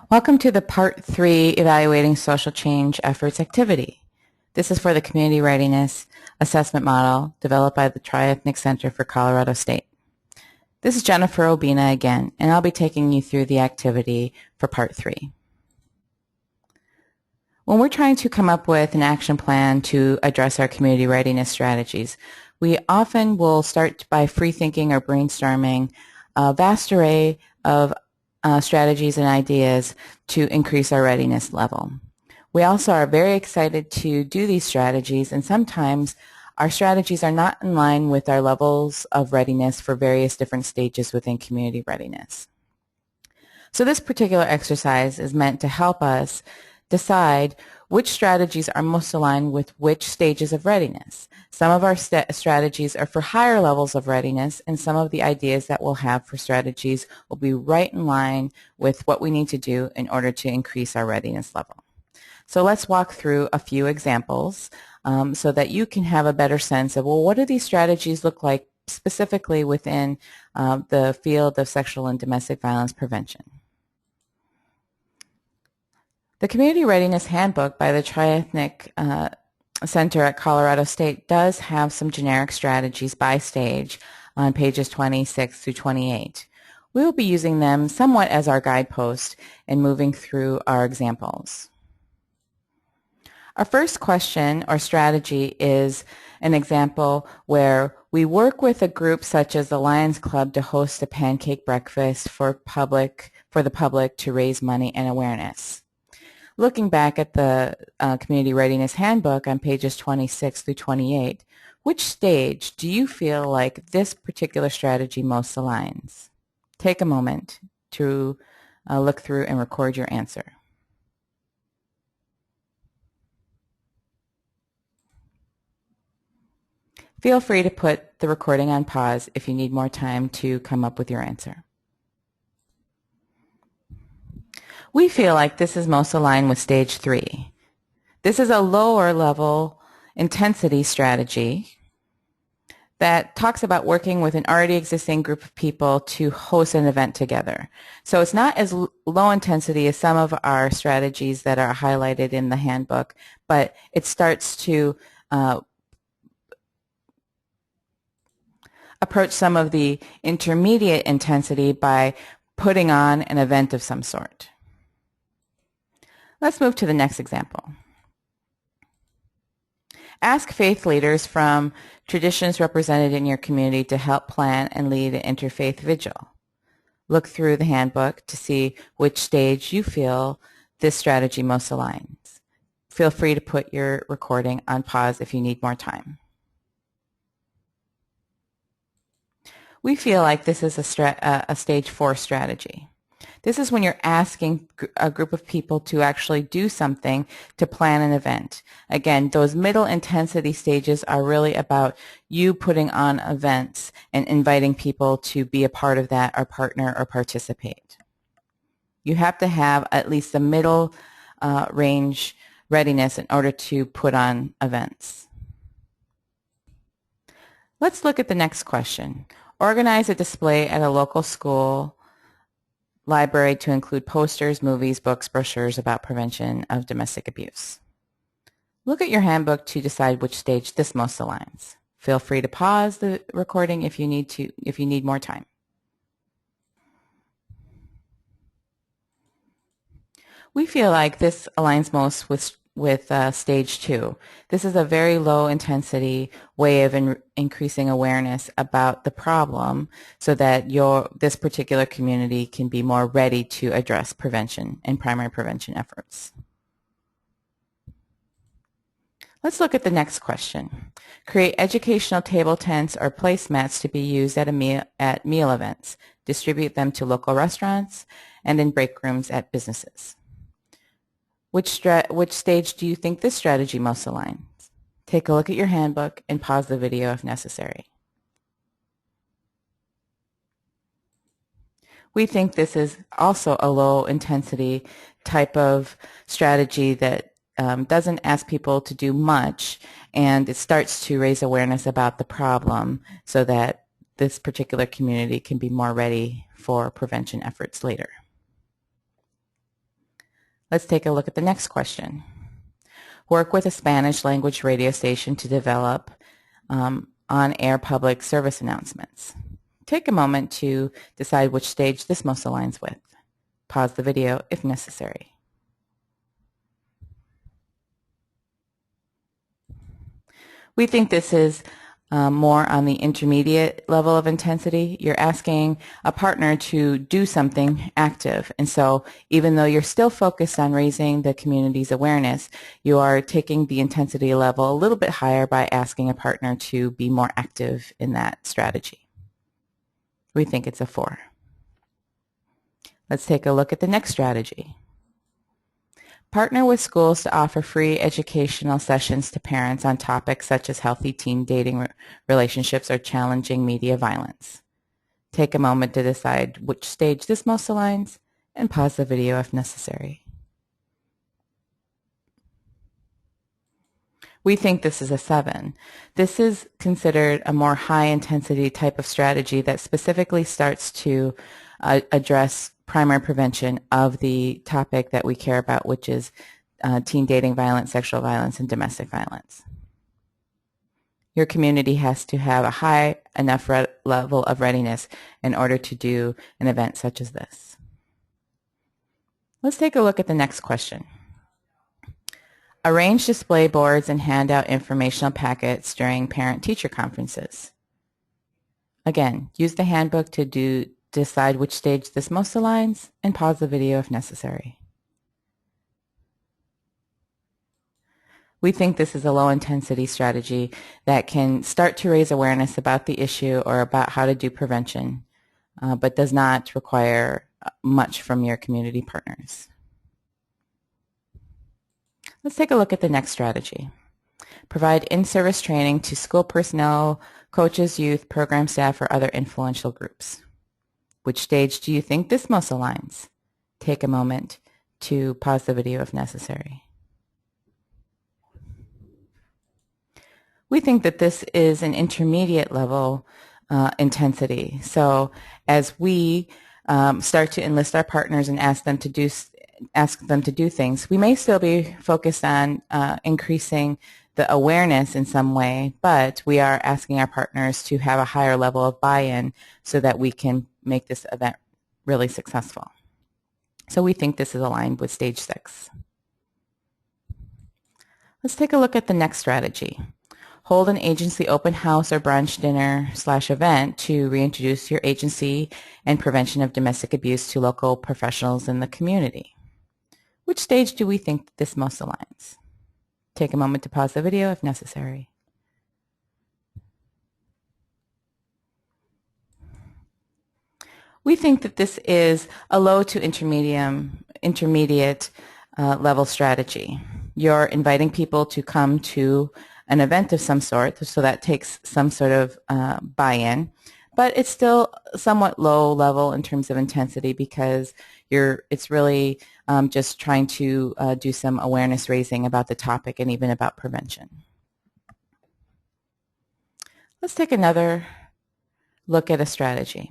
Welcome to the Part 3 Evaluating Social Change Efforts activity. This is for the Community Readiness Assessment Model developed by the Tri-Ethnic Center for Colorado State. This is Jennifer Obina again, and I'll be taking you through the activity for Part 3. When we're trying to come up with an action plan to address our community readiness strategies, we often will start by free thinking or brainstorming a vast array of strategies and ideas to increase our readiness level. We also are very excited to do these strategies, and sometimes our strategies are not in line with our levels of readiness for various different stages within community readiness. So this particular exercise is meant to help us decide which strategies are most aligned with which stages of readiness. Some of our strategies are for higher levels of readiness, and some of the ideas that we'll have for strategies will be right in line with what we need to do in order to increase our readiness level. So let's walk through a few examples so that you can have a better sense of, well, what do these strategies look like specifically within the field of sexual and domestic violence prevention. The Community Readiness Handbook by the Tri-Ethnic Center at Colorado State does have some generic strategies by stage on pages 26 through 28. We will be using them somewhat as our guidepost in moving through our examples. Our first question or strategy is an example where we work with a group such as the Lions Club to host a pancake breakfast for the public to raise money and awareness. Looking back at the Community Readiness Handbook on pages 26 through 28, which stage do you feel like this particular strategy most aligns? Take a moment to look through and record your answer. Feel free to put the recording on pause if you need more time to come up with your answer. We feel like this is most aligned with stage 3. This is a lower level intensity strategy that talks about working with an already existing group of people to host an event together. So it's not as low intensity as some of our strategies that are highlighted in the handbook, but it starts to approach some of the intermediate intensity by putting on an event of some sort. Let's move to the next example. Ask faith leaders from traditions represented in your community to help plan and lead an interfaith vigil. Look through the handbook to see which stage you feel this strategy most aligns. Feel free to put your recording on pause if you need more time. We feel like this is a stage 4 strategy. This is when you're asking a group of people to actually do something to plan an event. Again, those middle intensity stages are really about you putting on events and inviting people to be a part of that or partner or participate. You have to have at least a middle range readiness in order to put on events. Let's look at the next question. Organize a display at a local school library to include posters, movies, books, brochures about prevention of domestic abuse. Look at your handbook to decide which stage this most aligns. Feel free to pause the recording if you need more time. We feel like this aligns most with stage 2. This is a very low intensity way of increasing awareness about the problem so that this particular community can be more ready to address prevention and primary prevention efforts. Let's look at the next question. Create educational table tents or placemats to be used at meal events. Distribute them to local restaurants and in break rooms at businesses. Which stage do you think this strategy most aligns? Take a look at your handbook and pause the video if necessary. We think this is also a low intensity type of strategy that doesn't ask people to do much, and it starts to raise awareness about the problem so that this particular community can be more ready for prevention efforts later. Let's take a look at the next question. Work with a Spanish language radio station to develop on-air public service announcements. Take a moment to decide which stage this most aligns with. Pause the video if necessary. We think this is more on the intermediate level of intensity. You're asking a partner to do something active. And so even though you're still focused on raising the community's awareness, you are taking the intensity level a little bit higher by asking a partner to be more active in that strategy. We think it's a 4. Let's take a look at the next strategy. Partner with schools to offer free educational sessions to parents on topics such as healthy teen dating relationships or challenging media violence. Take a moment to decide which stage this most aligns and pause the video if necessary. We think this is a 7. This is considered a more high-intensity type of strategy that specifically starts to address primary prevention of the topic that we care about, which is teen dating violence, sexual violence, and domestic violence. Your community has to have a high enough level of readiness in order to do an event such as this. Let's take a look at the next question. Arrange display boards and hand out informational packets during parent-teacher conferences. Again, use the handbook to decide which stage this most aligns and pause the video if necessary. We think this is a low-intensity strategy that can start to raise awareness about the issue or about how to do prevention, but does not require much from your community partners. Let's take a look at the next strategy. Provide in-service training to school personnel, coaches, youth, program staff, or other influential groups. Which stage do you think this most aligns? Take a moment to pause the video if necessary. We think that this is an intermediate level intensity. So as we start to enlist our partners and ask them to do things, we may still be focused on increasing the awareness in some way, but we are asking our partners to have a higher level of buy-in so that we can make this event really successful. So we think this is aligned with stage 6. Let's take a look at the next strategy. Hold an agency open house or brunch dinner/event to reintroduce your agency and prevention of domestic abuse to local professionals in the community. Which stage do we think this most aligns? Take a moment to pause the video if necessary. We think that this is a low to intermediate level strategy. You're inviting people to come to an event of some sort, so that takes some sort of buy-in, but it's still somewhat low level in terms of intensity because it's really just trying to do some awareness raising about the topic and even about prevention. Let's take another look at a strategy.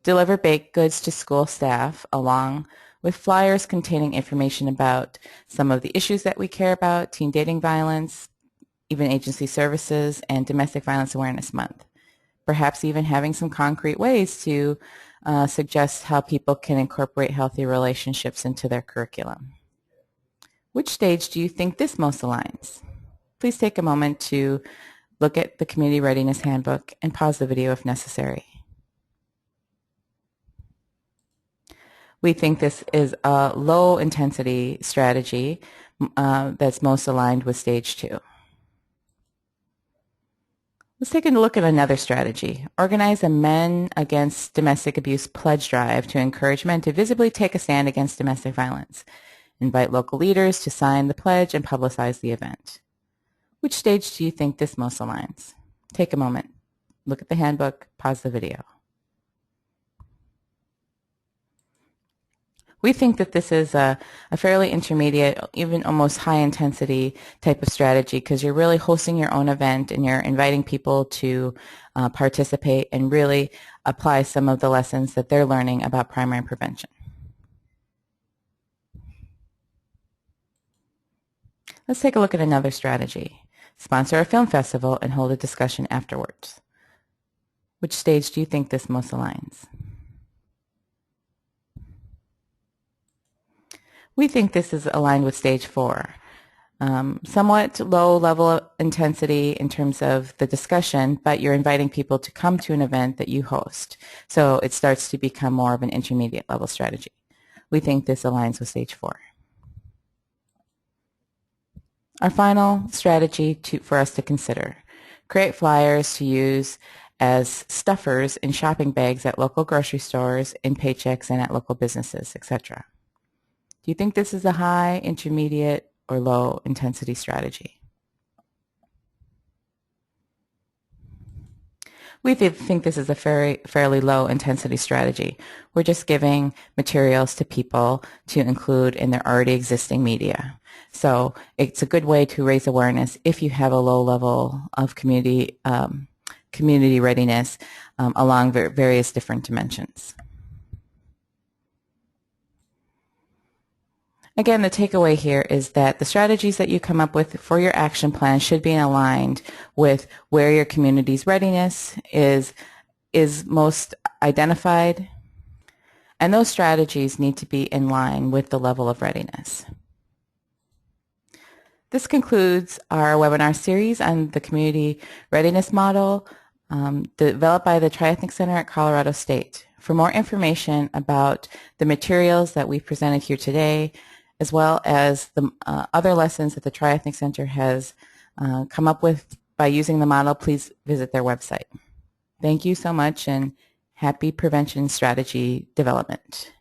Deliver baked goods to school staff along with flyers containing information about some of the issues that we care about, teen dating violence, even agency services, and Domestic Violence Awareness Month. Perhaps even having some concrete ways to suggest how people can incorporate healthy relationships into their curriculum. Which stage do you think this most aligns? Please take a moment to look at the Community Readiness Handbook and pause the video if necessary. We think this is a low-intensity strategy that's most aligned with stage 2. Let's take a look at another strategy. Organize a Men Against Domestic Abuse pledge drive to encourage men to visibly take a stand against domestic violence. Invite local leaders to sign the pledge and publicize the event. Which stage do you think this most aligns? Take a moment. Look at the handbook. Pause the video. We think that this is a fairly intermediate, even almost high-intensity type of strategy because you're really hosting your own event and you're inviting people to participate and really apply some of the lessons that they're learning about primary prevention. Let's take a look at another strategy. Sponsor a film festival and hold a discussion afterwards. Which stage do you think this most aligns? We think this is aligned with stage 4. Somewhat low level of intensity in terms of the discussion, but you're inviting people to come to an event that you host. So it starts to become more of an intermediate level strategy. We think this aligns with stage 4. Our final strategy for us to consider: create flyers to use as stuffers in shopping bags at local grocery stores, in paychecks, and at local businesses, etc. Do you think this is a high, intermediate, or low intensity strategy? We think this is a fairly low intensity strategy. We're just giving materials to people to include in their already existing media. So it's a good way to raise awareness if you have a low level of community readiness along various different dimensions. Again, the takeaway here is that the strategies that you come up with for your action plan should be aligned with where your community's readiness is most identified, and those strategies need to be in line with the level of readiness. This concludes our webinar series on the community readiness model developed by the Triethnic Center at Colorado State. For more information about the materials that we've presented here today, as well as the other lessons that the Triethnic Center has come up with by using the model, please visit their website. Thank you so much, and happy prevention strategy development.